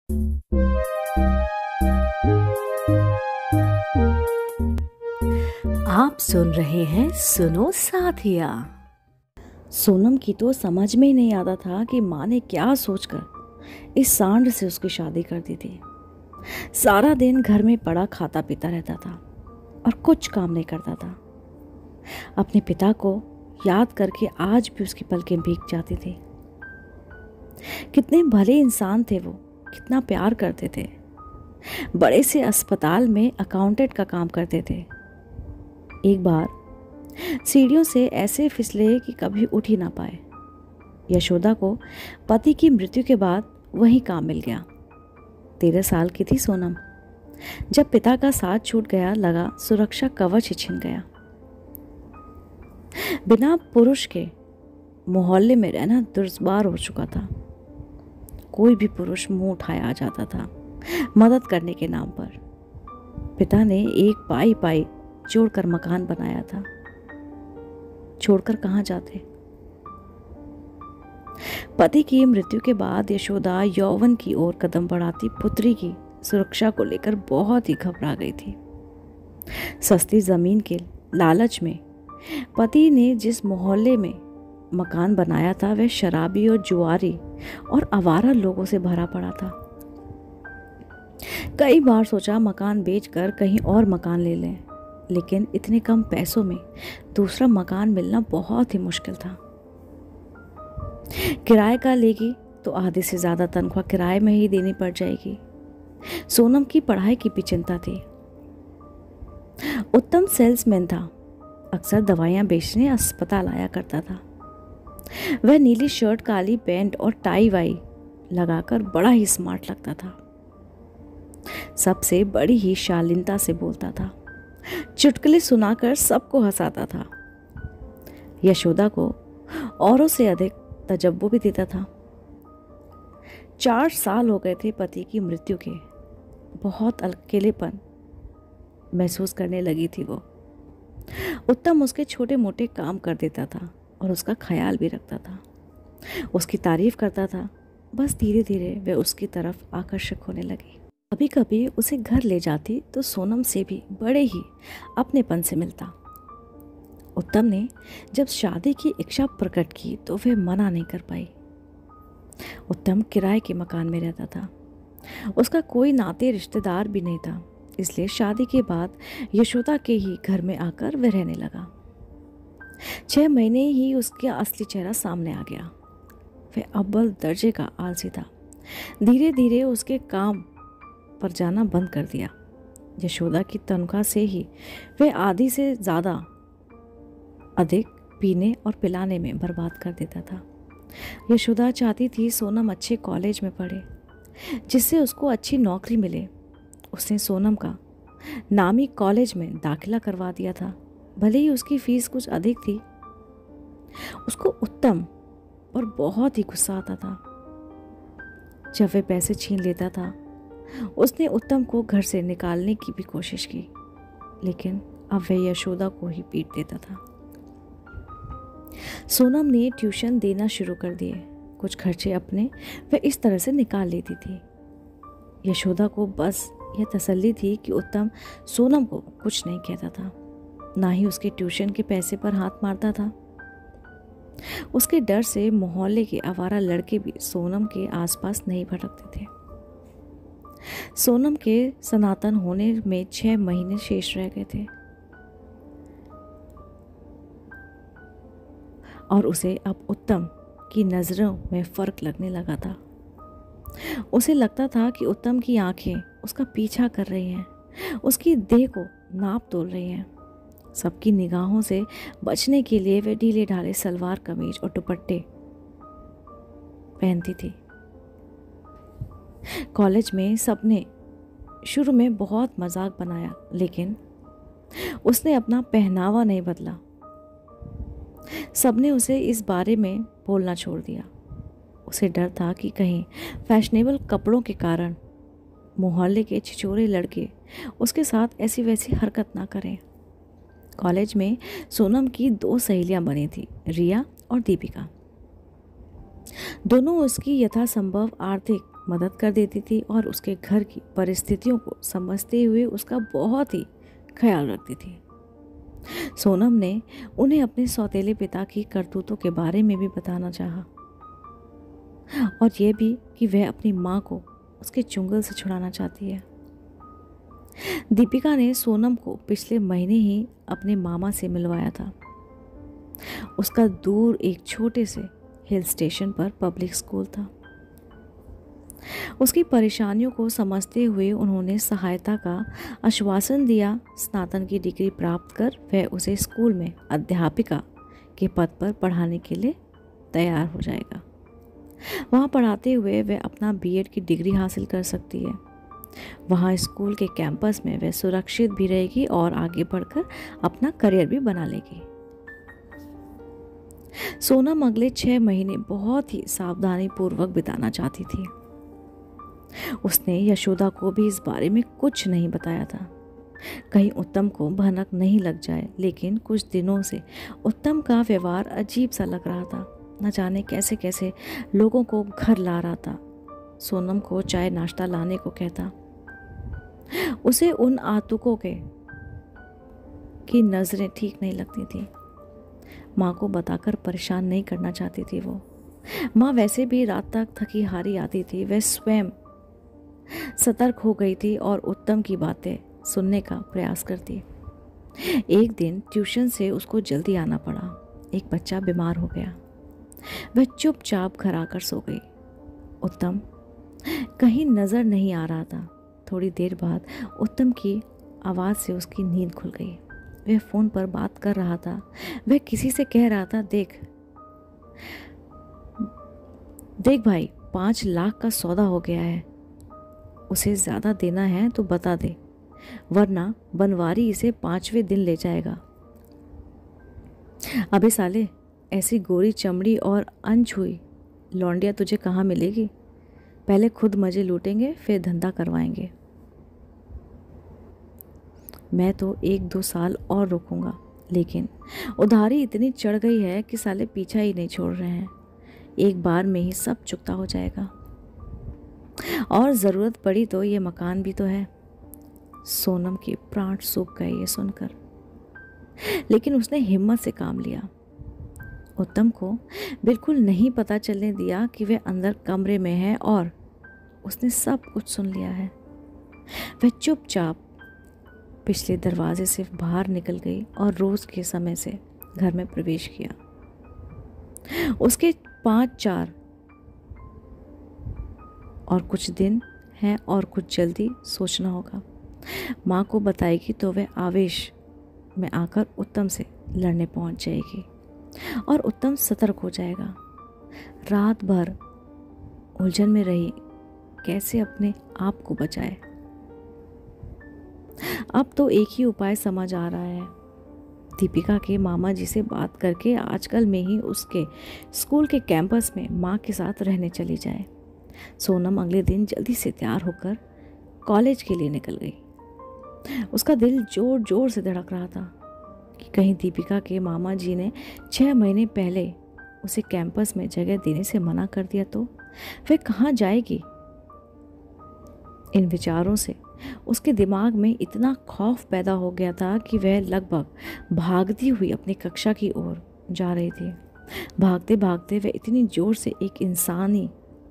आप सुन रहे हैं सुनो साथिया। सोनम की तो समझ में ही नहीं आता था कि माँ ने क्या सोचकर इस सांड से उसकी शादी कर दी थी। सारा दिन घर में पड़ा खाता पीता रहता था और कुछ काम नहीं करता था। अपने पिता को याद करके आज भी उसकी पलकें भीग जाती थी। कितने भले इंसान थे वो, कितना प्यार करते थे। बड़े से अस्पताल में अकाउंटेंट का काम करते थे। एक बार सीढ़ियों से ऐसे फिसले कि कभी उठ ही ना पाए। यशोदा को पति की मृत्यु के बाद वही काम मिल गया। 13 साल की थी सोनम। जब पिता का साथ छूट गया, लगा सुरक्षा कवच ही छिन गया। बिना पुरुष के मोहल्ले में रहना दुर्वार हो चुका था। कोई भी पुरुष मुंह उठाए आ जाता था मदद करने के नाम पर। पिता ने एक पाई पाई जोड़कर मकान बनाया था। छोड़कर कहाँ जाते? पति की मृत्यु के बाद यशोदा यौवन की ओर कदम बढ़ाती पुत्री की सुरक्षा को लेकर बहुत ही घबरा गई थी। सस्ती जमीन के लालच में पति ने जिस मोहल्ले में मकान बनाया था वह शराबी और जुआरी और आवारा लोगों से भरा पड़ा था। कई बार सोचा मकान बेचकर कहीं और मकान ले लें, लेकिन इतने कम पैसों में दूसरा मकान मिलना बहुत ही मुश्किल था। किराए का लेगी तो आधे से ज्यादा तनख्वाह किराए में ही देनी पड़ जाएगी। सोनम की पढ़ाई की भी चिंता थी। उत्तम सेल्समैन था, अक्सर दवाइयां बेचने अस्पताल आया करता था। वह नीली शर्ट, काली पैंट और टाई वाई लगाकर बड़ा ही स्मार्ट लगता था। सबसे बड़ी ही शालीनता से बोलता था। चुटकुले सुनाकर सबको हंसाता था। यशोदा को औरों से अधिक तजब्बो भी देता था। 4 साल हो गए थे पति की मृत्यु के। बहुत अकेलेपन महसूस करने लगी थी वो। उत्तम उसके छोटे मोटे काम कर देता था और उसका ख्याल भी रखता था, उसकी तारीफ करता था। बस धीरे धीरे वह उसकी तरफ आकर्षक होने लगी। कभी कभी उसे घर ले जाती तो सोनम से भी बड़े ही अपनेपन से मिलता। उत्तम ने जब शादी की इच्छा प्रकट की तो वह मना नहीं कर पाई। उत्तम किराए के मकान में रहता था। उसका कोई नाते रिश्तेदार भी नहीं था, इसलिए शादी के बाद यशोदा के ही घर में आकर वह रहने लगा। 6 महीने ही उसका असली चेहरा सामने आ गया। वह अव्वल दर्जे का आलसी था। धीरे धीरे उसके काम पर जाना बंद कर दिया। यशोदा की तनख्वाह से ही वह आधी से ज़्यादा अधिक पीने और पिलाने में बर्बाद कर देता था। यशोदा चाहती थी सोनम अच्छे कॉलेज में पढ़े, जिससे उसको अच्छी नौकरी मिले। उसने सोनम का नामी कॉलेज में दाखिला करवा दिया था। भले ही उसकी फीस कुछ अधिक थी। उसको उत्तम पर बहुत ही गुस्सा आता था। जब वह पैसे छीन लेता था, उसने उत्तम को घर से निकालने की भी कोशिश की, लेकिन अब वह यशोदा को ही पीट देता था। सोनम ने ट्यूशन देना शुरू कर दिए। कुछ खर्चे अपने वह इस तरह से निकाल लेती थी। यशोदा को बस यह तसल्ली थी कि उत्तम सोनम को कुछ नहीं कहता था, ना ही उसके ट्यूशन के पैसे पर हाथ मारता था। उसके डर से मोहल्ले के आवारा लड़के भी सोनम के आसपास नहीं भटकते थे। सोनम के सनातन होने में 6 महीने शेष रह गए थे और उसे अब उत्तम की नजरों में फर्क लगने लगा था। उसे लगता था कि उत्तम की आंखें उसका पीछा कर रही हैं, उसकी देह को नाप तोल रही हैं। सबकी निगाहों से बचने के लिए वे ढीले ढाले सलवार कमीज और दुपट्टे पहनती थी। कॉलेज में सबने शुरू में बहुत मजाक बनाया, लेकिन उसने अपना पहनावा नहीं बदला। सबने उसे इस बारे में बोलना छोड़ दिया। उसे डर था कि कहीं फैशनेबल कपड़ों के कारण मोहल्ले के छिछोरे लड़के उसके साथ ऐसी वैसी हरकत ना करें। कॉलेज में सोनम की 2 सहेलियां बनी थी, रिया और दीपिका। दोनों उसकी यथासंभव आर्थिक मदद कर देती थी और उसके घर की परिस्थितियों को समझते हुए उसका बहुत ही ख्याल रखती थी। सोनम ने उन्हें अपने सौतेले पिता की करतूतों के बारे में भी बताना चाहा और यह भी कि वह अपनी माँ को उसके चुंगल से छुड़ाना चाहती है। दीपिका ने सोनम को पिछले महीने ही अपने मामा से मिलवाया था। उसका दूर एक छोटे से हिल स्टेशन पर पब्लिक स्कूल था। उसकी परेशानियों को समझते हुए उन्होंने सहायता का आश्वासन दिया। स्नातन की डिग्री प्राप्त कर वह उसे स्कूल में अध्यापिका के पद पर पढ़ाने के लिए तैयार हो जाएगा। वहाँ पढ़ाते हुए वह अपना बीएड की डिग्री हासिल कर सकती है। वहाँ स्कूल के कैंपस में वह सुरक्षित भी रहेगी और आगे बढ़कर अपना करियर भी बना लेगी। सोनम अगले 6 महीने बहुत ही सावधानी पूर्वक बिताना चाहती थी। उसने यशोदा को भी इस बारे में कुछ नहीं बताया था, कहीं उत्तम को भनक नहीं लग जाए। लेकिन कुछ दिनों से उत्तम का व्यवहार अजीब सा लग रहा था। न जाने कैसे कैसे लोगों को घर ला रहा था। सोनम को चाय नाश्ता लाने को कहता। उसे उन आतुकों की नजरें ठीक नहीं लगती थी। माँ को बताकर परेशान नहीं करना चाहती थी वो। माँ वैसे भी रात तक थकी हारी आती थी। वह स्वयं सतर्क हो गई थी और उत्तम की बातें सुनने का प्रयास करती। एक दिन ट्यूशन से उसको जल्दी आना पड़ा। एक बच्चा बीमार हो गया। वह चुपचाप घर आकर सो गई। उत्तम कहीं नजर नहीं आ रहा था। थोड़ी देर बाद उत्तम की आवाज़ से उसकी नींद खुल गई। वह फ़ोन पर बात कर रहा था। वह किसी से कह रहा था, देख भाई, 5 लाख का सौदा हो गया है। उसे ज़्यादा देना है तो बता दे, वरना बनवारी इसे 5वें दिन ले जाएगा। अबे साले, ऐसी गोरी चमड़ी और अनछुई लौंडिया तुझे कहाँ मिलेगी? पहले खुद मजे लूटेंगे, फिर धंधा करवाएंगे। मैं तो 1-2 साल और रुकूंगा, लेकिन उधारी इतनी चढ़ गई है कि साले पीछा ही नहीं छोड़ रहे हैं। एक बार में ही सब चुकता हो जाएगा, और ज़रूरत पड़ी तो ये मकान भी तो है। सोनम के प्राण सूख गए ये सुनकर, लेकिन उसने हिम्मत से काम लिया। उत्तम को बिल्कुल नहीं पता चलने दिया कि वह अंदर कमरे में है और उसने सब कुछ सुन लिया है। वह चुपचाप पिछले दरवाजे से बाहर निकल गई और रोज के समय से घर में प्रवेश किया। उसके 5-4 और कुछ दिन हैं और कुछ जल्दी सोचना होगा। माँ को बताएगी तो वह आवेश में आकर उत्तम से लड़ने पहुंच जाएगी और उत्तम सतर्क हो जाएगा। रात भर उलझन में रही, कैसे अपने आप को बचाए। अब तो एक ही उपाय समझ आ रहा है, दीपिका के मामा जी से बात करके आजकल में ही उसके स्कूल के कैंपस में माँ के साथ रहने चली जाए। सोनम अगले दिन जल्दी से तैयार होकर कॉलेज के लिए निकल गई। उसका दिल जोर जोर से धड़क रहा था कि कहीं दीपिका के मामा जी ने 6 महीने पहले उसे कैंपस में जगह देने से मना कर दिया तो वह कहाँ जाएगी। इन विचारों से उसके दिमाग में इतना खौफ पैदा हो गया था कि वह लगभग भागती हुई अपनी कक्षा की ओर जा रही थी। भागते भागते वह इतनी जोर से एक इंसानी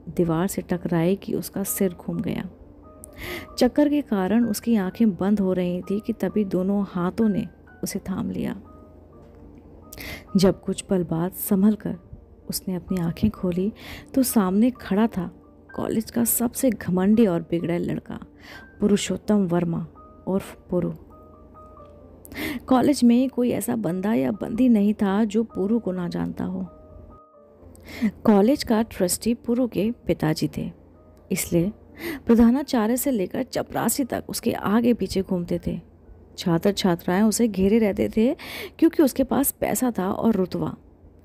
दीवार से टकराई कि उसका सिर घूम गया। चक्कर के कारण उसकी आंखें बंद हो रही थी कि तभी दोनों हाथों ने उसे थाम लिया। जब कुछ पल बाद संभल कर उसने अपनी आंखें खोली तो सामने खड़ा था कॉलेज का सबसे घमंडी और बिगड़ैल लड़का, पुरुषोत्तम वर्मा उर्फ पुरु। कॉलेज में कोई ऐसा बंदा या बंदी नहीं था जो पुरु को ना जानता हो। कॉलेज का ट्रस्टी पुरु के पिताजी थे, इसलिए प्रधानाचार्य से लेकर चपरासी तक उसके आगे पीछे घूमते थे। छात्र छात्राएं उसे घेरे रहते थे क्योंकि उसके पास पैसा था और रुतबा।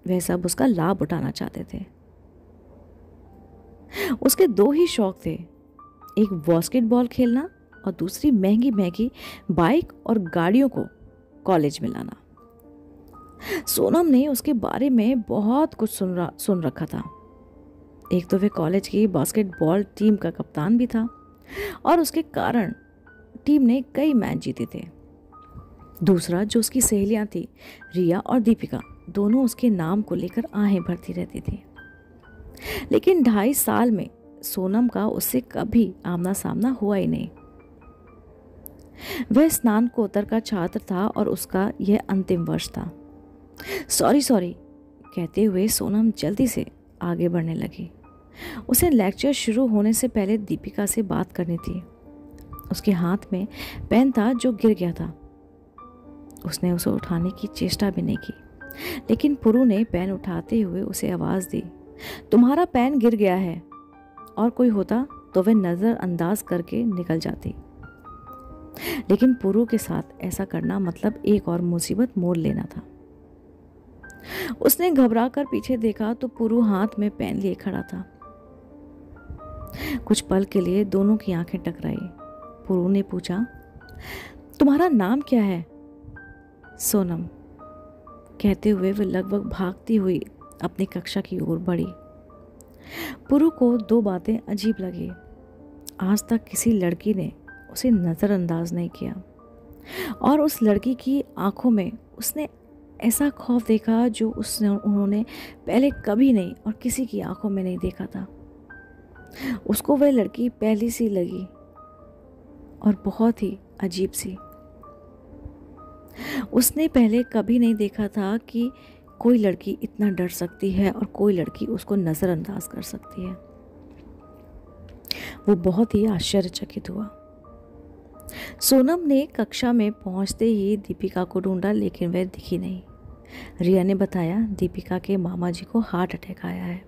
वह सब उसका लाभ उठाना चाहते थे। उसके 2 ही शौक थे, एक बास्केटबॉल खेलना और दूसरी महंगी महंगी बाइक और गाड़ियों को कॉलेज में लाना। सोनम ने उसके बारे में बहुत कुछ सुन रखा था। एक तो वह कॉलेज की बास्केटबॉल टीम का कप्तान भी था और उसके कारण टीम ने कई मैच जीते थे। दूसरा, जो उसकी सहेलियां थी रिया और दीपिका, दोनों उसके नाम को लेकर आहें भरती रहती थी। लेकिन 2.5 साल में सोनम का उससे कभी आमना सामना हुआ ही नहीं। वह स्नातकोत्तर का छात्र था और उसका यह अंतिम वर्ष था। सॉरी कहते हुए सोनम जल्दी से आगे बढ़ने लगी। उसे लेक्चर शुरू होने से पहले दीपिका से बात करनी थी। उसके हाथ में पेन था जो गिर गया था। उसने उसे उठाने की चेष्टा भी नहीं की, लेकिन पुरु ने पेन उठाते हुए उसे आवाज़ दी, तुम्हारा पेन गिर गया है। और कोई होता तो वह नज़रअंदाज करके निकल जाती, लेकिन पुरु के साथ ऐसा करना मतलब एक और मुसीबत मोल लेना था। उसने घबरा कर पीछे देखा तो पुरु हाथ में पेन लिए खड़ा था। कुछ पल के लिए दोनों की आंखें टकराई। पुरु ने पूछा, तुम्हारा नाम क्या है? सोनम, कहते हुए वह लगभग भागती हुई अपनी कक्षा की ओर बढ़ी। पुरु को 2 बातें अजीब लगी। आज तक किसी लड़की ने उसे नज़रअंदाज नहीं किया और उस लड़की की आंखों में उसने ऐसा खौफ देखा जो उन्होंने पहले कभी नहीं और किसी की आंखों में नहीं देखा था। उसको वह लड़की पहली सी लगी और बहुत ही अजीब सी। उसने पहले कभी नहीं देखा था कि कोई लड़की इतना डर सकती है और कोई लड़की उसको नज़रअंदाज कर सकती है। वो बहुत ही आश्चर्यचकित हुआ। सोनम ने कक्षा में पहुंचते ही दीपिका को ढूंढा, लेकिन वह दिखी नहीं। रिया ने बताया दीपिका के मामा जी को हार्ट अटैक आया है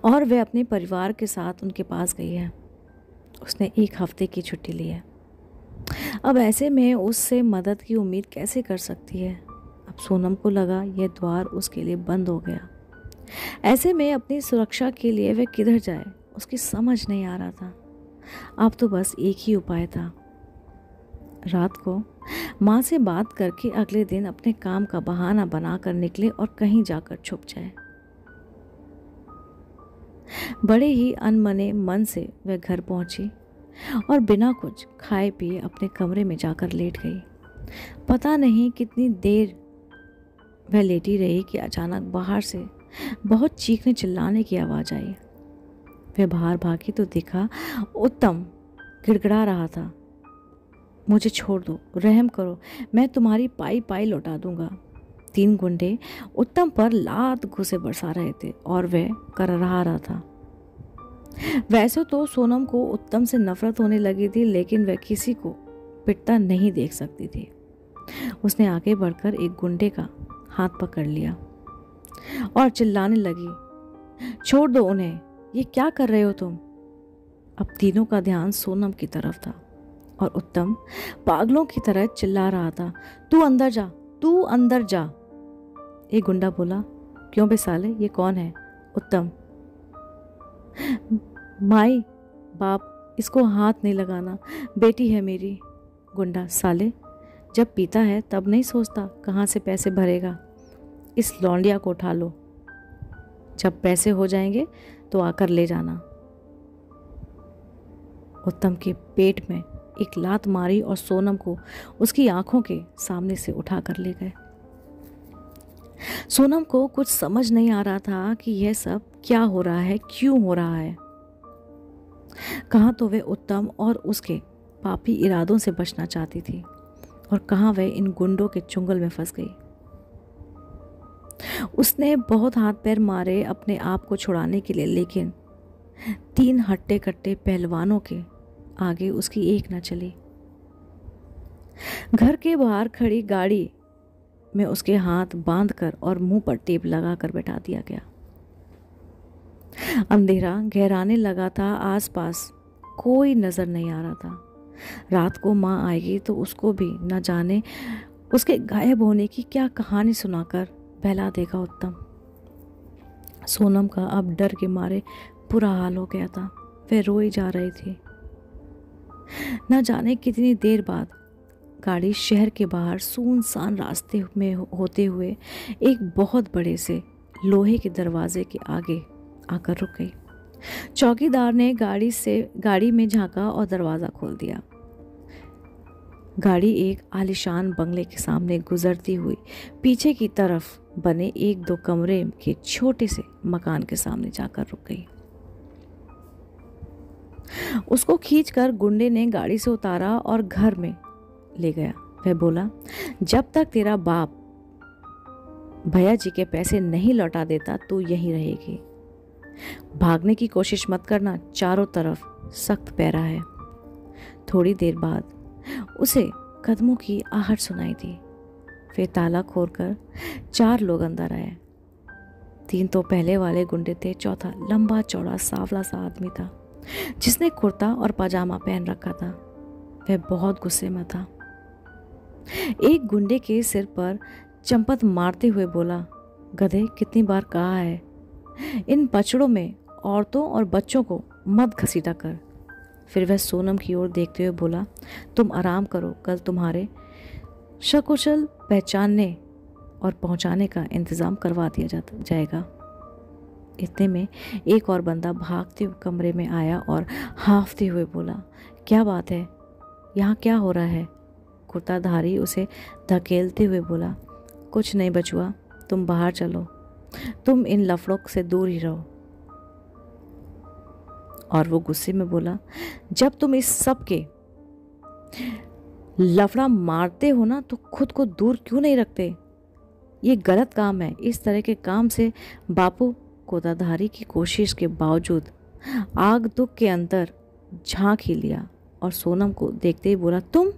और वह अपने परिवार के साथ उनके पास गई है। उसने 1 हफ्ते की छुट्टी ली है। अब ऐसे में उससे मदद की उम्मीद कैसे कर सकती है? अब सोनम को लगा यह द्वार उसके लिए बंद हो गया। ऐसे में अपनी सुरक्षा के लिए वह किधर जाए, उसकी समझ नहीं आ रहा था। अब तो बस एक ही उपाय था। रात को माँ से बात करके अगले दिन अपने काम का बहाना बनाकर निकले और कहीं जाकर छुप जाए। बड़े ही अनमने मन से वह घर पहुंची और बिना कुछ खाए पिए अपने कमरे में जाकर लेट गई। पता नहीं कितनी देर वह लेटी रही कि अचानक बाहर से बहुत चीखने चिल्लाने की आवाज़ आई। वह बाहर भागी तो देखा उत्तम गिड़गिड़ा रहा था, मुझे छोड़ दो, रहम करो, मैं तुम्हारी पाई लौटा दूंगा। 3 गुंडे उत्तम पर लात घुसे बरसा रहे थे और वह कररहा रहा था। वैसे तो सोनम को उत्तम से नफरत होने लगी थी, लेकिन वह किसी को पिटता नहीं देख सकती थी। उसने आगे बढ़कर एक गुंडे का हाथ पकड़ लिया और चिल्लाने लगी, छोड़ दो उन्हें, ये क्या कर रहे हो तुम? अब तीनों का ध्यान सोनम की तरफ था और उत्तम पागलों की तरह चिल्ला रहा था, तू अंदर जा, तू अंदर जा। एक गुंडा बोला, क्यों बे साले, ये कौन है? उत्तम, माई बाप, इसको हाथ नहीं लगाना, बेटी है मेरी। गुंडा, साले, जब पीता है तब नहीं सोचता कहाँ से पैसे भरेगा, इस लौंडिया को उठा लो, जब पैसे हो जाएंगे तो आकर ले जाना। उत्तम के पेट में एक लात मारी और सोनम को उसकी आंखों के सामने से उठा कर ले गए। सोनम को कुछ समझ नहीं आ रहा था कि यह सब क्या हो रहा है, क्यों हो रहा है। कहाँ तो वह उत्तम और उसके पापी इरादों से बचना चाहती थी और कहाँ वह इन गुंडों के चुंगल में फंस गई। उसने बहुत हाथ पैर मारे अपने आप को छुड़ाने के लिए, लेकिन 3 हट्टे कट्टे पहलवानों के आगे उसकी एक न चली। घर के बाहर खड़ी गाड़ी में उसके हाथ बांधकर और मुंह पर टेप लगाकर बैठा दिया गया। अंधेरा गहराने लगा था, आसपास कोई नजर नहीं आ रहा था। रात को माँ आएगी तो उसको भी न जाने उसके गायब होने की क्या कहानी सुनाकर बहला देगा उत्तम। सोनम का अब डर के मारे बुरा हाल हो गया था। वह रोई जा रही थी। न जाने कितनी देर बाद गाड़ी शहर के बाहर सुनसान रास्ते में होते हुए एक बहुत बड़े से लोहे के दरवाजे के आगे आकर रुक गई। चौकीदार ने गाड़ी में झांका और दरवाज़ा खोल दिया। गाड़ी एक आलीशान बंगले के सामने गुजरती हुई पीछे की तरफ बने 1-2 कमरे के छोटे से मकान के सामने जाकर रुक गई। उसको खींचकर गुंडे ने गाड़ी से उतारा और घर में ले गया। वह बोला, जब तक तेरा बाप भैया जी के पैसे नहीं लौटा देता तू यहीं रहेगी। भागने की कोशिश मत करना, चारों तरफ सख्त पहरा है। थोड़ी देर बाद उसे कदमों की आहट सुनाई दी। फिर ताला खोलकर 4 लोग अंदर आए। 3 तो पहले वाले गुंडे थे, चौथा लंबा चौड़ा सांवला सा आदमी था जिसने कुर्ता और पजामा पहन रखा था। वह बहुत गुस्से में था। एक गुंडे के सिर पर चंपत मारते हुए बोला, गधे, कितनी बार कहा है इन पचड़ों में औरतों और बच्चों को मत घसीटा कर। फिर वह सोनम की ओर देखते हुए बोला, तुम आराम करो, कल तुम्हारे सकुशल पहचानने और पहुंचाने का इंतज़ाम करवा दिया जाएगा। इतने में एक और बंदा भागते हुए कमरे में आया और हांफते हुए बोला, क्या बात है, यहाँ क्या हो रहा है? कुर्ताधारी उसे धकेलते हुए बोला, कुछ नहीं बचुआ, तुम बाहर चलो, तुम इन लफड़ों से दूर ही रहो। और वो गुस्से में बोला, जब तुम इस सब के लफड़ा मारते हो ना तो खुद को दूर क्यों नहीं रखते? ये गलत काम है। इस तरह के काम से बापू कोताधारी की कोशिश के बावजूद आग दुख के अंदर झांक ही लिया और सोनम को देखते ही बोला, तुम?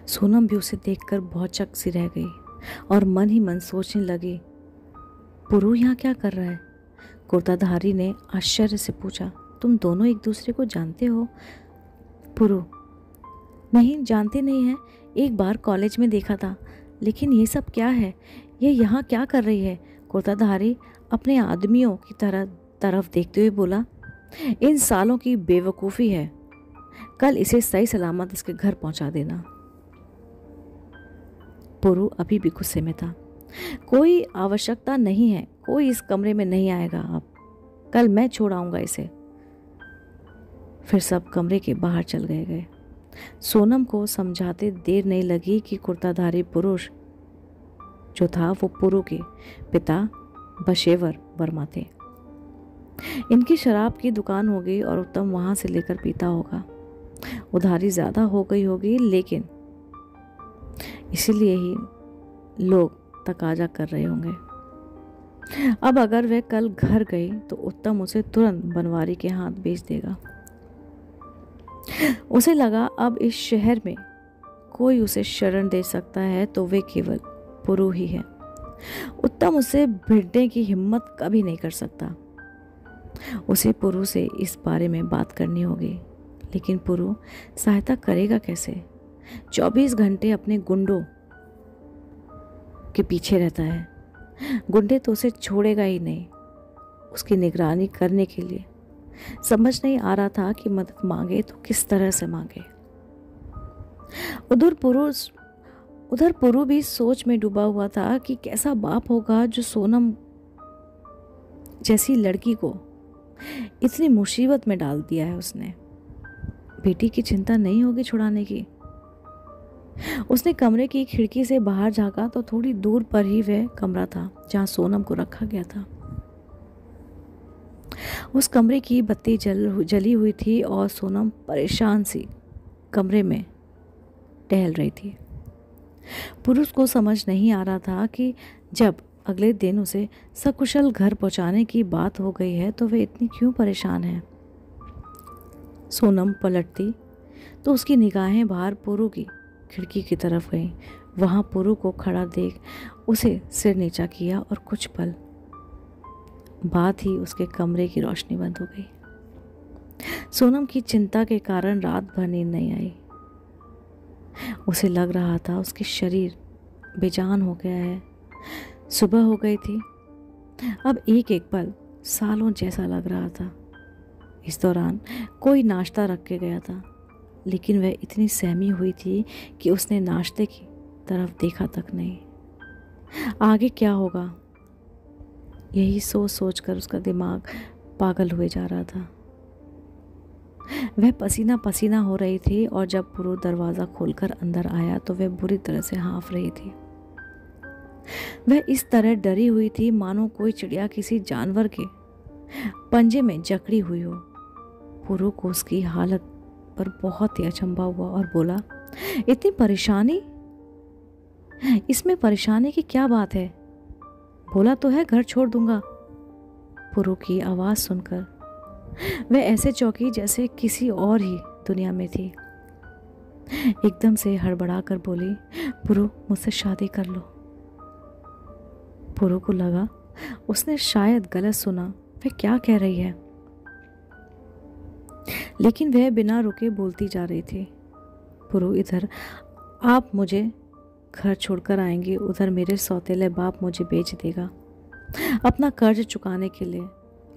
सोनम भी उसे देखकर बहुत चक सी रह गई और मन ही मन सोचने लगी, पुरु यहाँ क्या कर रहा है? कुर्ताधारी ने आश्चर्य से पूछा, तुम दोनों एक दूसरे को जानते हो? पुरु, नहीं, जानते नहीं हैं, एक बार कॉलेज में देखा था, लेकिन ये सब क्या है? ये यहाँ क्या कर रही है? कुर्ताधारी अपने आदमियों की तरफ देखते हुए बोला, इन सालों की बेवकूफ़ी है, कल इसे सही सलामत इसके घर पहुंचा देना। पुरु अभी भी गुस्से में था। कोई आवश्यकता नहीं है, कोई इस कमरे में नहीं आएगा, अब कल मैं छोड़ आऊंगा इसे। फिर सब कमरे के बाहर चल गए। सोनम को समझाते देर नहीं लगी कि कुर्ताधारी पुरुष जो था वो पुरु के पिता बशेवर वर्मा थे। इनकी शराब की दुकान होगी और उत्तम वहां से लेकर पीता होगा। उधारी ज़्यादा हो गई होगी, लेकिन इसीलिए ही लोग तकाजा कर रहे होंगे। अब अगर वह कल घर गई तो उत्तम उसे तुरंत बनवारी के हाथ बेच देगा। उसे लगा अब इस शहर में कोई उसे शरण दे सकता है तो वे केवल पुरु ही है। उत्तम उसे भिड़ने की हिम्मत कभी नहीं कर सकता। उसे पुरु से इस बारे में बात करनी होगी, लेकिन पुरु सहायता करेगा कैसे? 24 घंटे अपने गुंडों के पीछे रहता है। गुंडे तो उसे छोड़ेगा ही नहीं उसकी निगरानी करने के लिए। समझ नहीं आ रहा था कि मदद मांगे तो किस तरह से मांगे। उधर पुरु भी सोच में डूबा हुआ था कि कैसा बाप होगा जो सोनम जैसी लड़की को इतनी मुसीबत में डाल दिया है। उसने बेटी की चिंता नहीं होगी छुड़ाने की। उसने कमरे की खिड़की से बाहर झांका तो थोड़ी दूर पर ही वह कमरा था जहां सोनम को रखा गया था। उस कमरे की बत्ती जली हुई थी और सोनम परेशान सी कमरे में टहल रही थी। पुरुष को समझ नहीं आ रहा था कि जब अगले दिन उसे सकुशल घर पहुंचाने की बात हो गई है तो वे इतनी क्यों परेशान है। सोनम पलटती तो उसकी निगाहें बाहर पुरु की खिड़की की तरफ गईं। वहां पुरु को खड़ा देख उसे सिर नीचा किया और कुछ पल बाद ही उसके कमरे की रोशनी बंद हो गई। सोनम की चिंता के कारण रात भर नींद नहीं आई। उसे लग रहा था उसके शरीर बेजान हो गया है। सुबह हो गई थी। अब एक एक पल सालों जैसा लग रहा था। इस दौरान कोई नाश्ता रख के गया था, लेकिन वह इतनी सहमी हुई थी कि उसने नाश्ते की तरफ देखा तक नहीं। आगे क्या होगा यही सोच सोच कर उसका दिमाग पागल हुए जा रहा था। वह पसीना पसीना हो रही थी और जब पुरु दरवाज़ा खोलकर अंदर आया तो वह बुरी तरह से हाँफ रही थी। वह इस तरह डरी हुई थी मानो कोई चिड़िया किसी जानवर के पंजे में जकड़ी हुई हो। पुरु को उसकी हालत पर बहुत ही अचंभा हुआ और बोला, इतनी परेशानी? इसमें परेशानी की क्या बात है? बोला तो है घर छोड़ दूंगा। पुरु की आवाज़ सुनकर वह ऐसे चौंकी जैसे किसी और ही दुनिया में थी। एकदम से हड़बड़ा कर बोली, पुरु मुझसे शादी कर लो। पुरु को लगा उसने शायद गलत सुना, वह क्या कह रही है, लेकिन वह बिना रुके बोलती जा रही थी। पुरु इधर आप मुझे घर छोड़कर आएंगी, उधर मेरे सौतेले बाप मुझे बेच देगा अपना कर्ज चुकाने के लिए।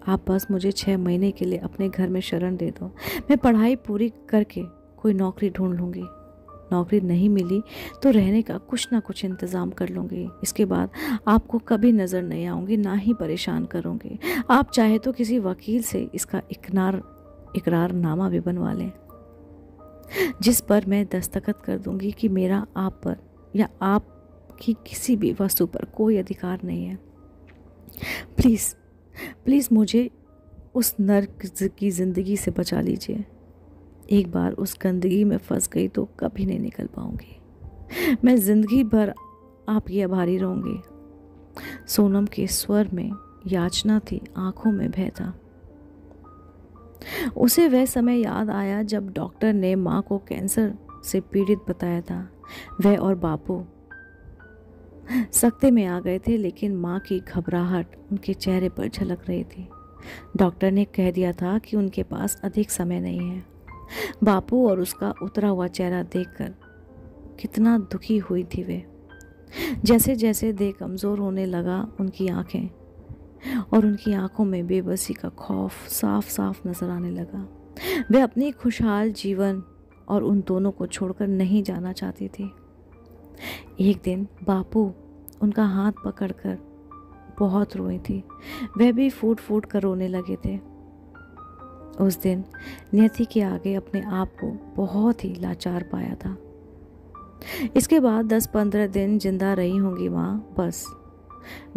आप बस मुझे 6 महीने के लिए अपने घर में शरण दे दो। मैं पढ़ाई पूरी करके कोई नौकरी ढूंढ लूँगी। नौकरी नहीं मिली तो रहने का कुछ ना कुछ इंतज़ाम कर लूँगी। इसके बाद आपको कभी नज़र नहीं आऊँगी, ना ही परेशान करूँगी। आप चाहे तो किसी वकील से इसका इकरारनामा भी बनवा लें, जिस पर मैं दस्तखत कर दूँगी कि मेरा आप पर या आपकी किसी भी वस्तु पर कोई अधिकार नहीं है। प्लीज़ प्लीज़ मुझे उस नर्क की ज़िंदगी से बचा लीजिए। एक बार उस गंदगी में फंस गई तो कभी नहीं निकल पाऊंगी। मैं ज़िंदगी भर आपकी आभारी रहूंगी। सोनम के स्वर में याचना थी, आंखों में भय था। उसे वह समय याद आया जब डॉक्टर ने माँ को कैंसर से पीड़ित बताया था। वह और बापू सकते में आ गए थे, लेकिन माँ की घबराहट उनके चेहरे पर झलक रही थी। डॉक्टर ने कह दिया था कि उनके पास अधिक समय नहीं है। बापू और उसका उतरा हुआ चेहरा देखकर कितना दुखी हुई थी वे। जैसे जैसे देह कमज़ोर होने लगा, उनकी आंखें और उनकी आंखों में बेबसी का खौफ साफ साफ नजर आने लगा। वे अपनी खुशहाल जीवन और उन दोनों को छोड़कर नहीं जाना चाहती थी। एक दिन बापू उनका हाथ पकड़कर बहुत रोई थी। वह भी फूट फूट कर रोने लगे थे। उस दिन नियति के आगे अपने आप को बहुत ही लाचार पाया था। इसके बाद 10-15 दिन जिंदा रही होंगी माँ। बस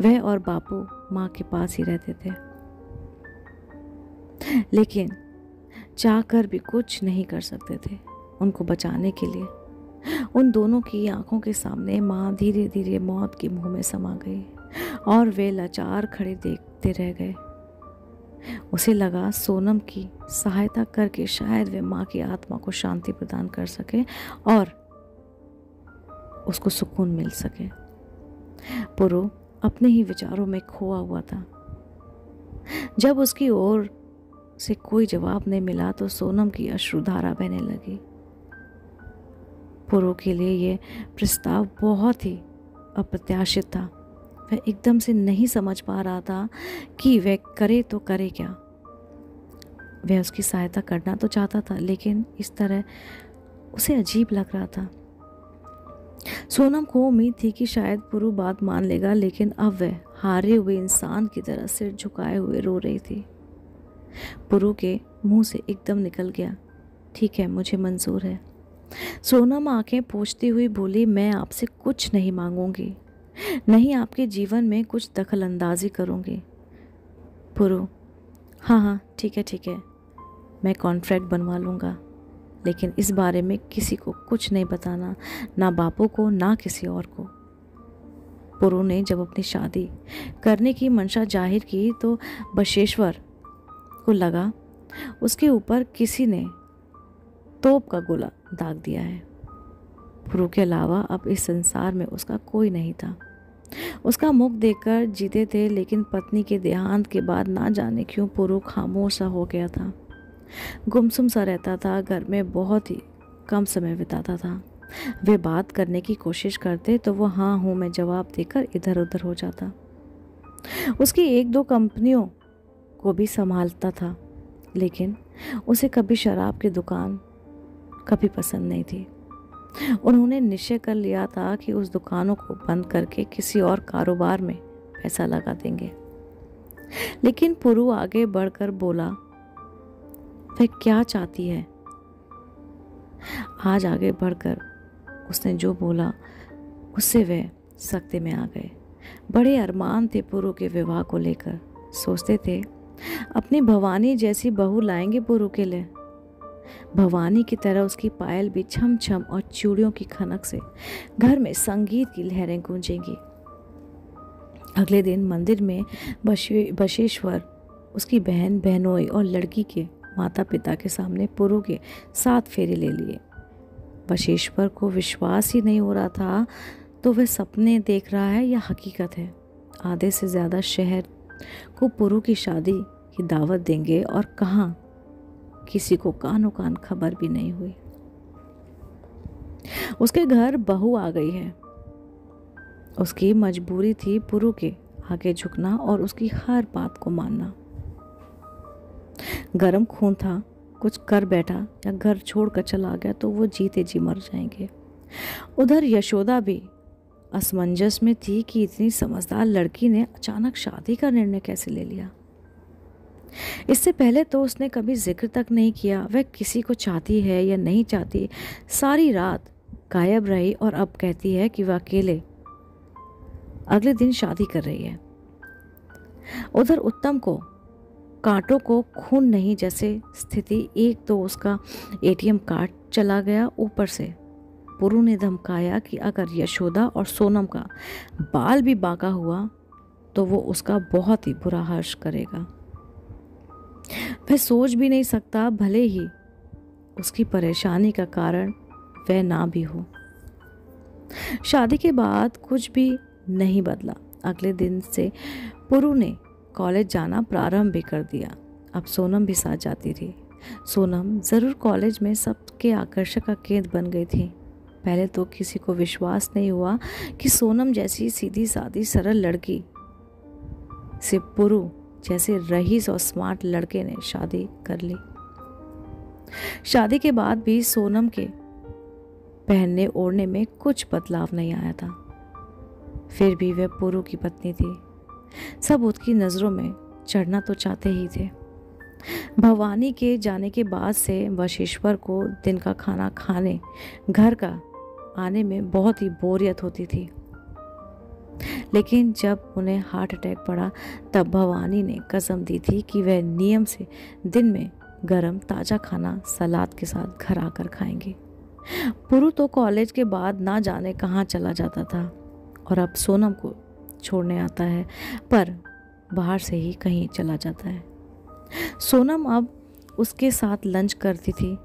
वह और बापू माँ के पास ही रहते थे, लेकिन चाहकर भी कुछ नहीं कर सकते थे उनको बचाने के लिए। उन दोनों की आंखों के सामने माँ धीरे धीरे मौत के मुंह में समा गई और वे लाचार खड़े देखते रह गए। उसे लगा सोनम की सहायता करके शायद वे माँ की आत्मा को शांति प्रदान कर सके और उसको सुकून मिल सके। पुरु अपने ही विचारों में खोआ हुआ था। जब उसकी ओर से कोई जवाब नहीं मिला तो सोनम की अश्रुधारा बहने लगी। पुरु के लिए यह प्रस्ताव बहुत ही अप्रत्याशित था। वह एकदम से नहीं समझ पा रहा था कि वह करे तो करे क्या। वह उसकी सहायता करना तो चाहता था, लेकिन इस तरह उसे अजीब लग रहा था। सोनम को उम्मीद थी कि शायद पुरु बात मान लेगा, लेकिन अब वह हारे हुए इंसान की तरह सिर झुकाए हुए रो रही थी। पुरु के मुंह से एकदम निकल गया, ठीक है, मुझे मंजूर है। सोनम आंखें पोंछती हुई बोली, मैं आपसे कुछ नहीं मांगूंगी, नहीं आपके जीवन में कुछ दखल अंदाजी करूंगी। पुरु, हाँ हाँ ठीक है, मैं कॉन्ट्रैक्ट बनवा लूँगा, लेकिन इस बारे में किसी को कुछ नहीं बताना, ना बापू को ना किसी और को। पुरु ने जब अपनी शादी करने की मंशा जाहिर की तो बशेश्वर को लगा उसके ऊपर किसी ने तोप का गोला दाग दिया है। पुरु के अलावा अब इस संसार में उसका कोई नहीं था। उसका मुख देखकर जीते थे, लेकिन पत्नी के देहांत के बाद ना जाने क्यों पुरु खामोश सा हो गया था। गुमसुम सा रहता था, घर में बहुत ही कम समय बिताता था। वे बात करने की कोशिश करते तो वो हाँ हूँ में जवाब देकर इधर उधर हो जाता। उसकी 1-2 कंपनियों को भी संभालता था, लेकिन उसे कभी शराब की दुकान कभी पसंद नहीं थी। उन्होंने निश्चय कर लिया था कि उस दुकानों को बंद करके किसी और कारोबार में पैसा लगा देंगे। लेकिन पुरु आगे बढ़कर बोला, वह क्या चाहती है? आज आगे बढ़कर उसने जो बोला उससे वे सख्ते में आ गए। बड़े अरमान थे पुरु के विवाह को लेकर। सोचते थे अपनी भवानी जैसी बहू लाएंगे पुरु के लिए। भवानी की तरह उसकी पायल भी छम छम और चूड़ियों की खनक से घर में संगीत की लहरें गूंजेंगी। अगले दिन मंदिर में बशेश्वर उसकी बहन बहनोई और लड़की के माता पिता के सामने पुरु के 7 फेरे ले लिए। बशेश्वर को विश्वास ही नहीं हो रहा था तो वह सपने देख रहा है या हकीकत है। आधे से ज़्यादा शहर को पुरु की शादी की दावत देंगे और कहाँ किसी को कानो कान खबर भी नहीं हुई। उसके घर बहू आ गई है। उसकी मजबूरी थी पुरु के आगे झुकना और उसकी हर बात को मानना। गरम खून था, कुछ कर बैठा या घर छोड़कर चला गया तो वो जीते जी मर जाएंगे। उधर यशोदा भी असमंजस में थी कि इतनी समझदार लड़की ने अचानक शादी का निर्णय कैसे ले लिया। इससे पहले तो उसने कभी जिक्र तक नहीं किया वह किसी को चाहती है या नहीं चाहती। सारी रात गायब रही और अब कहती है कि वह अकेले अगले दिन शादी कर रही है। उधर उत्तम को कांटों को खून नहीं जैसे स्थिति। एक तो उसका एटीएम कार्ड चला गया, ऊपर से पुरु ने धमकाया कि अगर यशोदा और सोनम का बाल भी बांका हुआ तो वो उसका बहुत ही बुरा हर्ष करेगा। वह सोच भी नहीं सकता, भले ही उसकी परेशानी का कारण वह ना भी हो। शादी के बाद कुछ भी नहीं बदला। अगले दिन से पुरु ने कॉलेज जाना प्रारंभ भी कर दिया। अब सोनम भी साथ जाती थी। सोनम ज़रूर कॉलेज में सबके आकर्षक का केंद्र बन गई थी। पहले तो किसी को विश्वास नहीं हुआ कि सोनम जैसी सीधी सादी सरल लड़की से पुरु जैसे रईस और स्मार्ट लड़के ने शादी कर ली। शादी के बाद भी सोनम के पहनने ओढ़ने में कुछ बदलाव नहीं आया था। फिर भी वह पुरु की पत्नी थी। सब उसकी नज़रों में चढ़ना तो चाहते ही थे। भवानी के जाने के बाद से वशेश्वर को दिन का खाना खाने घर का आने में बहुत ही बोरियत होती थी। लेकिन जब उन्हें हार्ट अटैक पड़ा तब भवानी ने कसम दी थी कि वह नियम से दिन में गरम ताज़ा खाना सलाद के साथ घर आकर खाएंगे। पुरु तो कॉलेज के बाद ना जाने कहाँ चला जाता था और अब सोनम को छोड़ने आता है, पर बाहर से ही कहीं चला जाता है। सोनम अब उसके साथ लंच करती थी।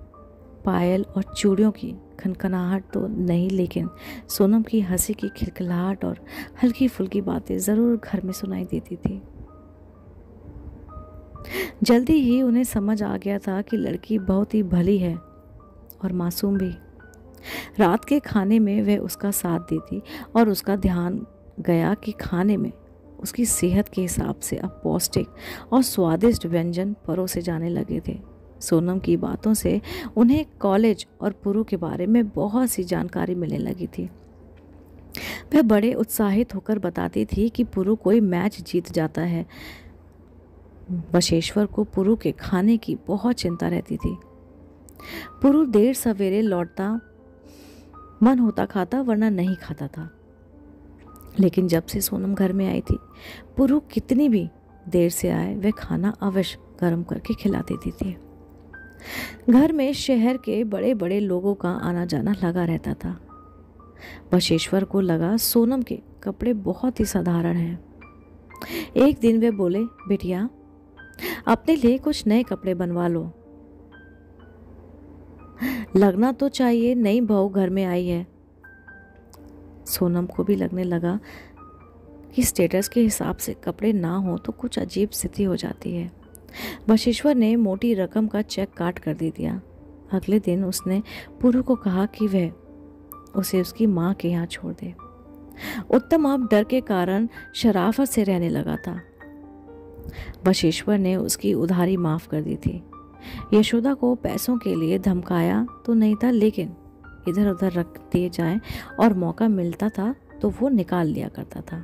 पायल और चूड़ियों की खनखनाहट तो नहीं, लेकिन सोनम की हंसी की खिलखिलाहट और हल्की फुल्की बातें ज़रूर घर में सुनाई देती थी। जल्दी ही उन्हें समझ आ गया था कि लड़की बहुत ही भली है और मासूम भी। रात के खाने में वह उसका साथ देती और उसका ध्यान गया कि खाने में उसकी सेहत के हिसाब से अब पौष्टिक और स्वादिष्ट व्यंजन परोसे जाने लगे थे। सोनम की बातों से उन्हें कॉलेज और पुरु के बारे में बहुत सी जानकारी मिलने लगी थी। वह बड़े उत्साहित होकर बताती थी कि पुरु कोई मैच जीत जाता है। बशेश्वर को पुरु के खाने की बहुत चिंता रहती थी। पुरु देर सवेरे लौटता, मन होता खाता वरना नहीं खाता था। लेकिन जब से सोनम घर में आई थी, पुरु कितनी भी देर से आए वह खाना अवश्य गर्म करके खिला देती थी। घर में शहर के बड़े बड़े लोगों का आना जाना लगा रहता था। बशेश्वर को लगा सोनम के कपड़े बहुत ही साधारण हैं। एक दिन वे बोले, बिटिया अपने लिए कुछ नए कपड़े बनवा लो, लगना तो चाहिए नई बहू घर में आई है। सोनम को भी लगने लगा कि स्टेटस के हिसाब से कपड़े ना हो तो कुछ अजीब स्थिति हो जाती है। बशेश्वर ने मोटी रकम का चेक काट कर दे दिया। अगले दिन उसने पुरु को कहा कि वह उसे उसकी माँ के यहाँ छोड़ दे। उत्तम अब डर के कारण शराफत से रहने लगा था। बशेश्वर ने उसकी उधारी माफ कर दी थी। यशोदा को पैसों के लिए धमकाया तो नहीं था, लेकिन इधर उधर रख दिए जाए और मौका मिलता था तो वो निकाल लिया करता था।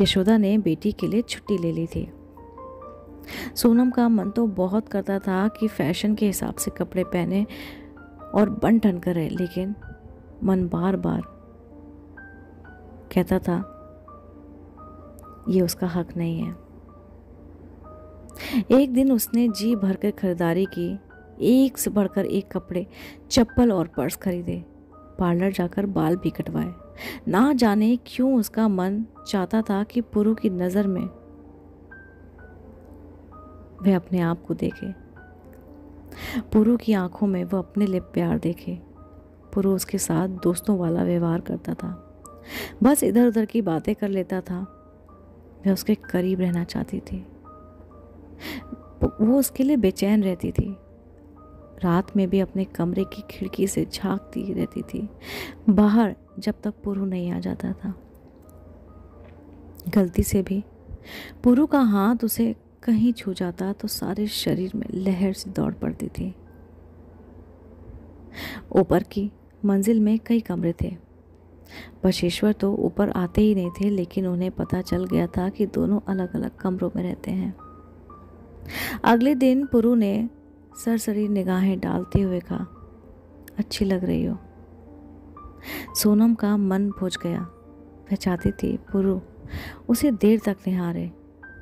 यशोदा ने बेटी के लिए छुट्टी ले ली थी। सोनम का मन तो बहुत करता था कि फैशन के हिसाब से कपड़े पहने और बन ठन कर रहे, लेकिन मन बार बार कहता था ये उसका हक नहीं है। एक दिन उसने जी भरकर खरीदारी की, एक से बढ़कर एक कपड़े, चप्पल और पर्स खरीदे, पार्लर जाकर बाल भी कटवाए। ना जाने क्यों उसका मन चाहता था कि पुरु की नज़र में वह अपने आप को देखे, पुरु की आंखों में वह अपने लिए प्यार देखे। पुरु उसके साथ दोस्तों वाला व्यवहार करता था, बस इधर उधर की बातें कर लेता था। वह उसके करीब रहना चाहती थी, वो उसके लिए बेचैन रहती थी। रात में भी अपने कमरे की खिड़की से झांकती रहती थी बाहर, जब तक पुरु नहीं आ जाता था। गलती से भी पुरु का हाथ उसे कहीं छू जाता तो सारे शरीर में लहर सी दौड़ पड़ती थी। ऊपर की मंजिल में कई कमरे थे। बशेश्वर तो ऊपर आते ही नहीं थे, लेकिन उन्हें पता चल गया था कि दोनों अलग अलग कमरों में रहते हैं। अगले दिन पुरु ने सरसरी निगाहें डालते हुए कहा, अच्छी लग रही हो। सोनम का मन बुझ गया। वह चाहती थी पुरु उसे देर तक निहारे,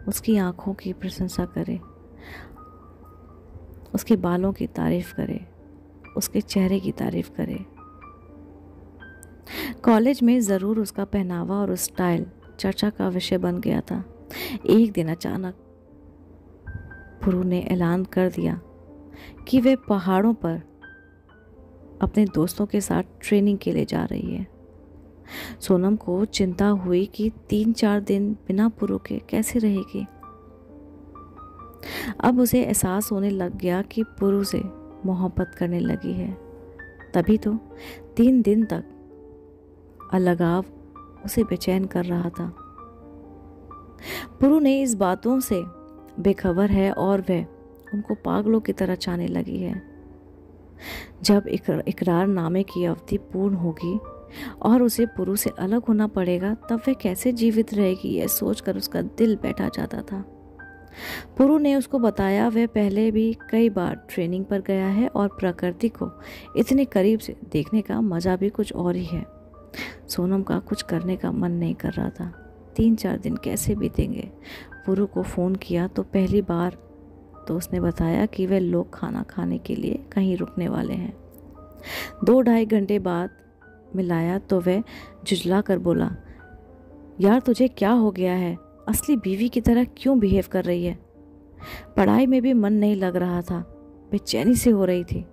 उसकी आंखों की प्रशंसा करे, उसके बालों की तारीफ करे, उसके चेहरे की तारीफ करे। कॉलेज में ज़रूर उसका पहनावा और स्टाइल चर्चा का विषय बन गया था। एक दिन अचानक पुरु ने ऐलान कर दिया कि वे पहाड़ों पर अपने दोस्तों के साथ ट्रेनिंग के लिए जा रही है। सोनम को चिंता हुई कि 3-4 दिन बिना पुरु के कैसे रहेगी। अब उसे एहसास होने लग गया कि पुरु से मोहब्बत करने लगी है। तभी तो 3 दिन तक अलगाव उसे बेचैन कर रहा था। पुरु ने इस बातों से बेखबर है और वह उनको पागलों की तरह चाहने लगी है। जब इकरारनामे की अवधि पूर्ण होगी और उसे पुरु से अलग होना पड़ेगा, तब वह कैसे जीवित रहेगी, यह सोचकर उसका दिल बैठा जाता था। पुरु ने उसको बताया वह पहले भी कई बार ट्रेनिंग पर गया है और प्रकृति को इतने करीब से देखने का मजा भी कुछ और ही है। सोनम का कुछ करने का मन नहीं कर रहा था। 3-4 दिन कैसे बीतेंगे। पुरु को फ़ोन किया तो पहली बार तो उसने बताया कि वे लोग खाना खाने के लिए कहीं रुकने वाले हैं। 2-2.5 घंटे बाद मिलाया तो वह झुंझला कर बोला, यार तुझे क्या हो गया है, असली बीवी की तरह क्यों बिहेव कर रही है। पढ़ाई में भी मन नहीं लग रहा था, बेचैनी से हो रही थी।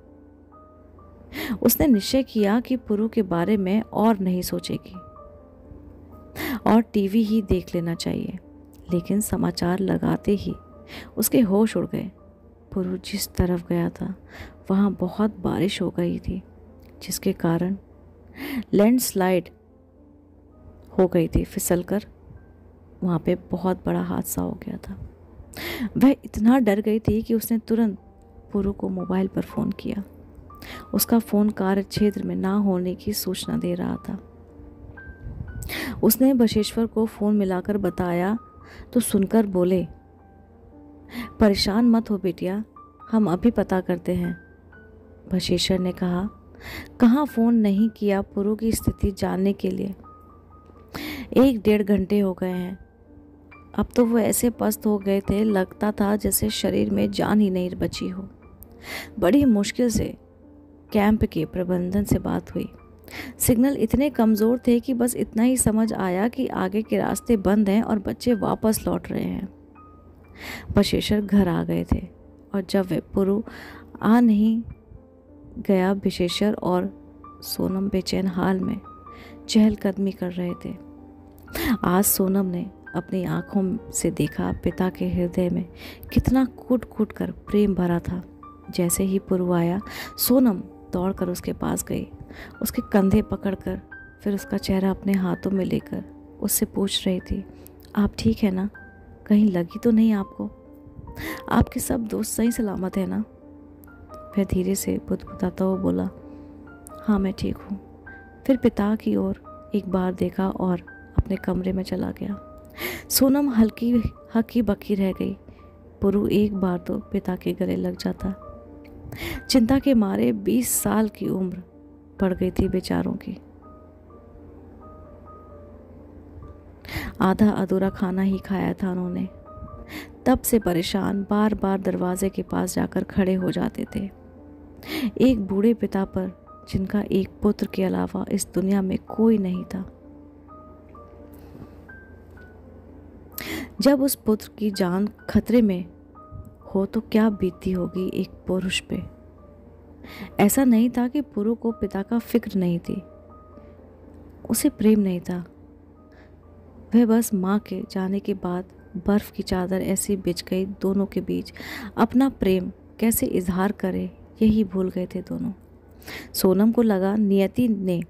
उसने निश्चय किया कि पुरु के बारे में और नहीं सोचेगी और टीवी ही देख लेना चाहिए, लेकिन समाचार लगाते ही उसके होश उड़ गए। पुरु जिस तरफ गया था वहाँ बहुत बारिश हो गई थी, जिसके कारण लैंडस्लाइड हो गई थी। फिसलकर वहाँ पे बहुत बड़ा हादसा हो गया था। वह इतना डर गई थी कि उसने तुरंत पुरु को मोबाइल पर फ़ोन किया। उसका फ़ोन कार्य क्षेत्र में ना होने की सूचना दे रहा था। उसने बशेश्वर को फ़ोन मिलाकर बताया तो सुनकर बोले, परेशान मत हो बेटिया, हम अभी पता करते हैं। बशेश्वर ने कहा, कहाँ फ़ोन नहीं किया पुरु की स्थिति जानने के लिए। 1-1.5 घंटे हो गए हैं। अब तो वो ऐसे पस्त हो गए थे, लगता था जैसे शरीर में जान ही नहीं बची हो। बड़ी मुश्किल से कैंप के प्रबंधन से बात हुई। सिग्नल इतने कमज़ोर थे कि बस इतना ही समझ आया कि आगे के रास्ते बंद हैं और बच्चे वापस लौट रहे हैं। बशेश्वर घर आ गए थे और जब वे पुरु आ नहीं गया, बशेश्वर और सोनम बेचैन हाल में चहलकदमी कर रहे थे। आज सोनम ने अपनी आंखों से देखा पिता के हृदय में कितना कूट कूट कर प्रेम भरा था। जैसे ही पुरु आया, सोनम दौड़कर उसके पास गई, उसके कंधे पकड़कर, फिर उसका चेहरा अपने हाथों में लेकर उससे पूछ रही थी, आप ठीक है ना, कहीं लगी तो नहीं आपको, आपके सब दोस्त सही सलामत है ना। वह धीरे से बुदबुदाता हुआ बोला, हाँ मैं ठीक हूँ। फिर पिता की ओर एक बार देखा और अपने कमरे में चला गया। सोनम हल्की हकी बकी रह गई। पुरु एक बार तो पिता के गले लग जाता। चिंता के मारे 20 साल की उम्र पड़ गई थी बेचारों की। आधा अधूरा खाना ही खाया था उन्होंने। तब से परेशान बार बार दरवाजे के पास जाकर खड़े हो जाते थे। एक बूढ़े पिता पर जिनका एक पुत्र के अलावा इस दुनिया में कोई नहीं था। जब उस पुत्र की जान खतरे में हो तो क्या बीतती होगी एक पुरुष पे। ऐसा नहीं था कि पुरु को पिता का फिक्र नहीं थी, उसे प्रेम नहीं था। वह बस माँ के जाने के बाद बर्फ की चादर ऐसी बिछ गई दोनों के बीच। अपना प्रेम कैसे इजहार करे यही भूल गए थे दोनों। सोनम को लगा नियति ने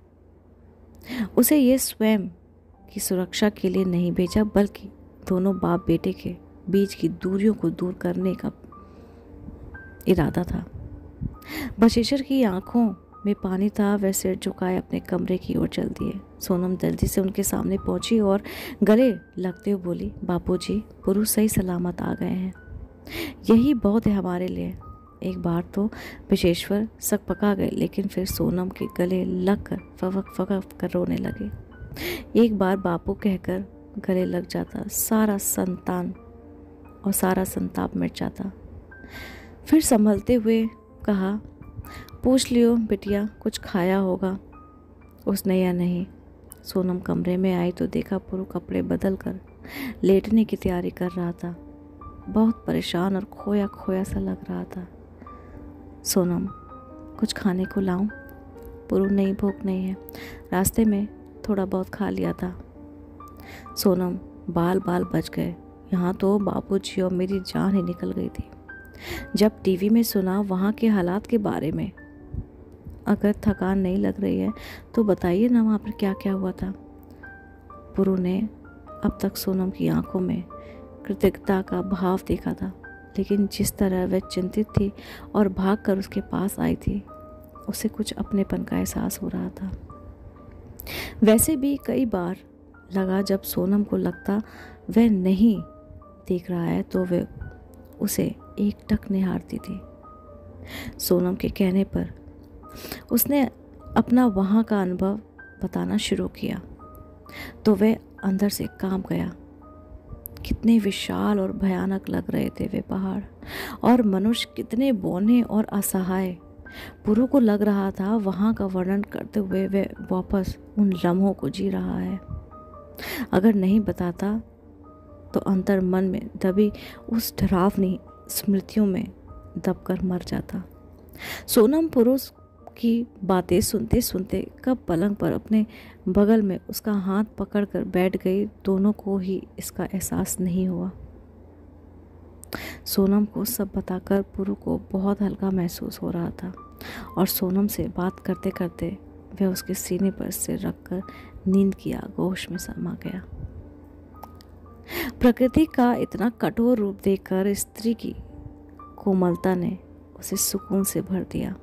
उसे ये स्वयं की सुरक्षा के लिए नहीं भेजा, बल्कि दोनों बाप बेटे के बीच की दूरियों को दूर करने का इरादा था। बशेश्वर की आंखों में पानी था। वह सिर झुकाए अपने कमरे की ओर चल दिए। सोनम जल्दी से उनके सामने पहुंची और गले लगते हुए बोली, बापूजी, पुरु सही सलामत आ गए हैं। यही बहुत है हमारे लिए। एक बार तो बशेश्वर सकपका गए, लेकिन फिर सोनम के गले लगकर फवक फवक कर रोने लगे। एक बार बापू कहकर गले लग जाता, सारा संतान और सारा संताप मिट जाता। फिर संभलते हुए कहा, पूछ लियो बिटिया, कुछ खाया होगा उसने या नहीं। सोनम कमरे में आई तो देखा पुरु कपड़े बदल कर लेटने की तैयारी कर रहा था। बहुत परेशान और खोया खोया सा लग रहा था। सोनम, कुछ खाने को लाऊं? पुरु, नहीं, भूख नहीं है, रास्ते में थोड़ा बहुत खा लिया था। सोनम, बाल बाल बच गए। यहाँ तो बापूजी और मेरी जान ही निकल गई थी जब टीवी में सुना वहाँ के हालात के बारे में। अगर थकान नहीं लग रही है तो बताइए ना वहाँ पर क्या क्या हुआ था। पुरु ने अब तक सोनम की आंखों में कृतज्ञता का भाव देखा था, लेकिन जिस तरह वह चिंतित थी और भागकर उसके पास आई थी, उसे कुछ अपनेपन का एहसास हो रहा था। वैसे भी कई बार लगा जब सोनम को लगता वह नहीं देख रहा है तो वह उसे एकटक निहारती थी। सोनम के कहने पर उसने अपना वहाँ का अनुभव बताना शुरू किया तो वह अंदर से कांप गया। कितने विशाल और भयानक लग रहे थे वे पहाड़, और मनुष्य कितने बौने और असहाय। पुरु को लग रहा था वहाँ का वर्णन करते हुए वह वापस उन लम्हों को जी रहा है। अगर नहीं बताता तो अंतर मन में दबी उस डरावनी स्मृतियों में दबकर मर जाता। सोनम पुरुष की बातें सुनते सुनते कब पलंग पर अपने बगल में उसका हाथ पकड़कर बैठ गई। दोनों को ही इसका एहसास नहीं हुआ। सोनम को सब बताकर पुरु को बहुत हल्का महसूस हो रहा था, और सोनम से बात करते करते वह उसके सीने पर सिर रखकर नींद की आगोश में समा गया। प्रकृति का इतना कठोर रूप देखकर स्त्री की कोमलता ने उसे सुकून से भर दिया।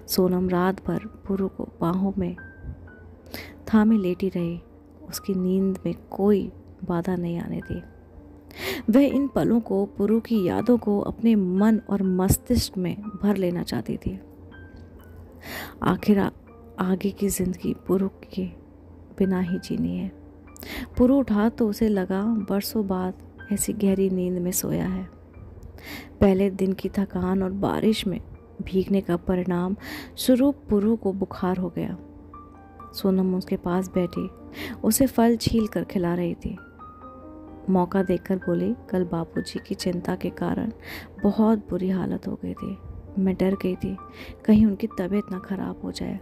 सोनम रात भर पुरु को बाहों में थामे लेटी रही। उसकी नींद में कोई बाधा नहीं आने दी। वह इन पलों को, पुरु की यादों को अपने मन और मस्तिष्क में भर लेना चाहती थी। आखिर आगे की जिंदगी पुरु के बिना ही जीनी है। पुरु उठा तो उसे लगा बरसों बाद ऐसी गहरी नींद में सोया है। पहले दिन की थकान और बारिश में भीगने का परिणाम स्वरूप पुरु को बुखार हो गया। सोनम उसके पास बैठी उसे फल छील कर खिला रही थी। मौका देखकर बोली, कल बापूजी की चिंता के कारण बहुत बुरी हालत हो गई थी। मैं डर गई थी कहीं उनकी तबीयत ना खराब हो जाए।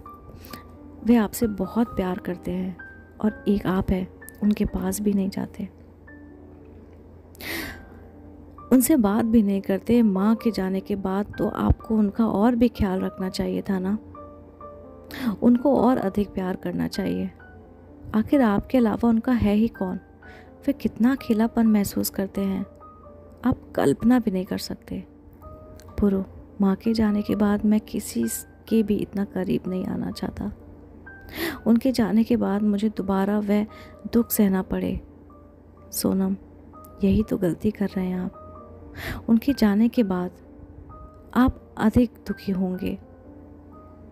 वे आपसे बहुत प्यार करते हैं और एक आप है, उनके पास भी नहीं जाते, उनसे बात भी नहीं करते। माँ के जाने के बाद तो आपको उनका और भी ख्याल रखना चाहिए था ना, उनको और अधिक प्यार करना चाहिए। आखिर आपके अलावा उनका है ही कौन? वे कितना अकेलापन महसूस करते हैं, आप कल्पना भी नहीं कर सकते। पुरु, माँ के जाने के बाद मैं किसी के भी इतना करीब नहीं आना चाहता। उनके जाने के बाद मुझे दोबारा वह दुख सहना पड़े सोनम, यही तो गलती कर रहे हैं आप। उनके जाने के बाद आप अधिक दुखी होंगे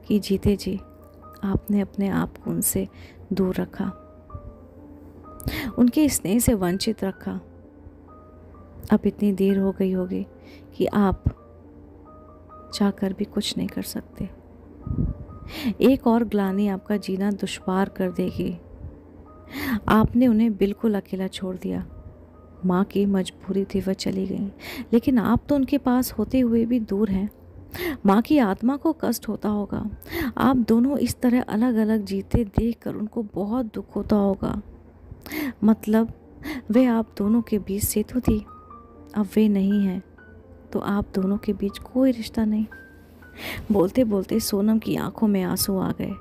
कि जीते जी आपने अपने आप को उनसे दूर रखा, उनके स्नेह से वंचित रखा। अब इतनी देर हो गई होगी कि आप चाहकर भी कुछ नहीं कर सकते। एक और ग्लानि आपका जीना दुश्वार कर देगी। आपने उन्हें बिल्कुल अकेला छोड़ दिया। माँ की मजबूरी थी, वह चली गई, लेकिन आप तो उनके पास होते हुए भी दूर हैं। माँ की आत्मा को कष्ट होता होगा। आप दोनों इस तरह अलग अलग जीते देखकर उनको बहुत दुख होता होगा। मतलब वे आप दोनों के बीच सेतु थी, अब वे नहीं हैं तो आप दोनों के बीच कोई रिश्ता नहीं। बोलते बोलते सोनम की आंखों में आंसू आ गए।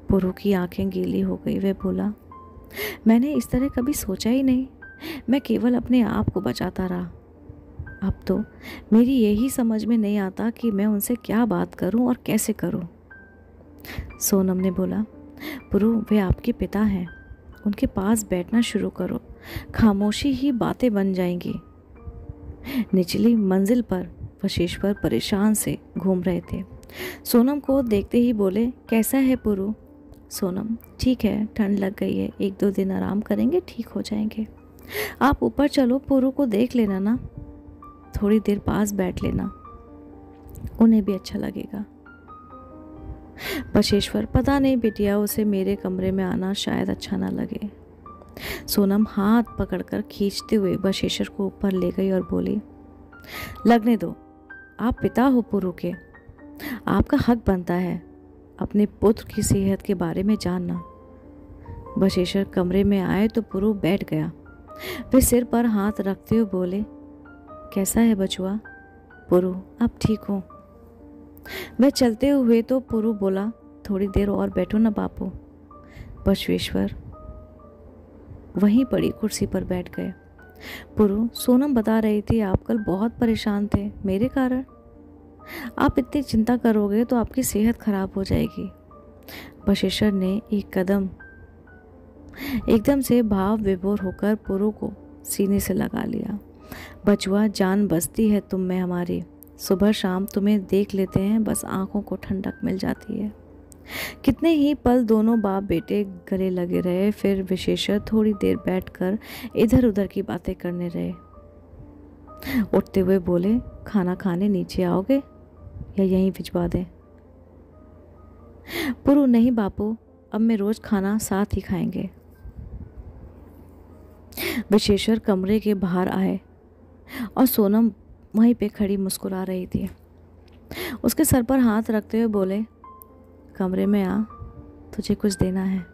पुरु की आंखें गीली हो गई। वह बोला, मैंने इस तरह कभी सोचा ही नहीं। मैं केवल अपने आप को बचाता रहा। अब तो मेरी यही समझ में नहीं आता कि मैं उनसे क्या बात करूं और कैसे करूं। सोनम ने बोला, पुरु, वे आपके पिता हैं, उनके पास बैठना शुरू करो, खामोशी ही बातें बन जाएंगी। निचली मंजिल पर वशेश्वर परेशान से घूम रहे थे। सोनम को देखते ही बोले, कैसा है पुरु? सोनम, ठीक है, ठंड लग गई है, 1-2 दिन आराम करेंगे, ठीक हो जाएंगे। आप ऊपर चलो, पुरु को देख लेना ना, थोड़ी देर पास बैठ लेना, उन्हें भी अच्छा लगेगा। वशेश्वर, पता नहीं बिटिया, उसे मेरे कमरे में आना शायद अच्छा ना लगे। सोनम हाथ पकड़कर खींचते हुए वशेश्वर को ऊपर ले गई और बोली, लगने दो, आप पिता हो पुरु के, आपका हक बनता है अपने पुत्र की सेहत के बारे में जानना। वशेश्वर कमरे में आए तो पुरु बैठ गया। वे सिर पर हाथ रखते हुए बोले, कैसा है बचुआ? पुरु, अब ठीक हो? वह चलते हुए तो पुरु बोला, थोड़ी देर और बैठो ना बापू। बसवेश्वर वहीं पड़ी कुर्सी पर बैठ गए। पुरु, सोनम बता रही थी आप कल बहुत परेशान थे मेरे कारण। आप इतनी चिंता करोगे तो आपकी सेहत खराब हो जाएगी। बशेश्वर ने एकदम से भाव विभोर होकर पुरु को सीने से लगा लिया। बचुआ, जान बसती है तुम में हमारी, सुबह शाम तुम्हें देख लेते हैं, बस आंखों को ठंडक मिल जाती है। कितने ही पल दोनों बाप बेटे गले लगे रहे। फिर विशेषर थोड़ी देर बैठकर इधर उधर की बातें करने रहे। उठते हुए बोले, खाना खाने नीचे आओगे या यहीं भिजवा दें? पुरु, नहीं बापू, अब मैं रोज खाना साथ ही खाएंगे। विशेषर कमरे के बाहर आए और सोनम वहीं पे खड़ी मुस्कुरा रही थी। उसके सर पर हाथ रखते हुए बोले, कमरे में आ, तुझे कुछ देना है।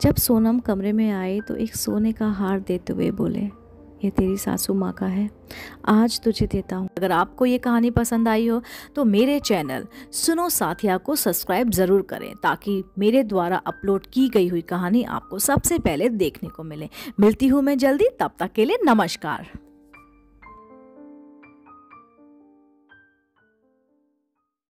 जब सोनम कमरे में आई तो एक सोने का हार देते हुए बोले, ये तेरी सासू माँ का है, आज तुझे देता हूँ। अगर आपको ये कहानी पसंद आई हो तो मेरे चैनल सुनो साथिया को सब्सक्राइब ज़रूर करें, ताकि मेरे द्वारा अपलोड की गई हुई कहानी आपको सबसे पहले देखने को मिले। मिलती हूँ मैं जल्दी, तब तक के लिए नमस्कार।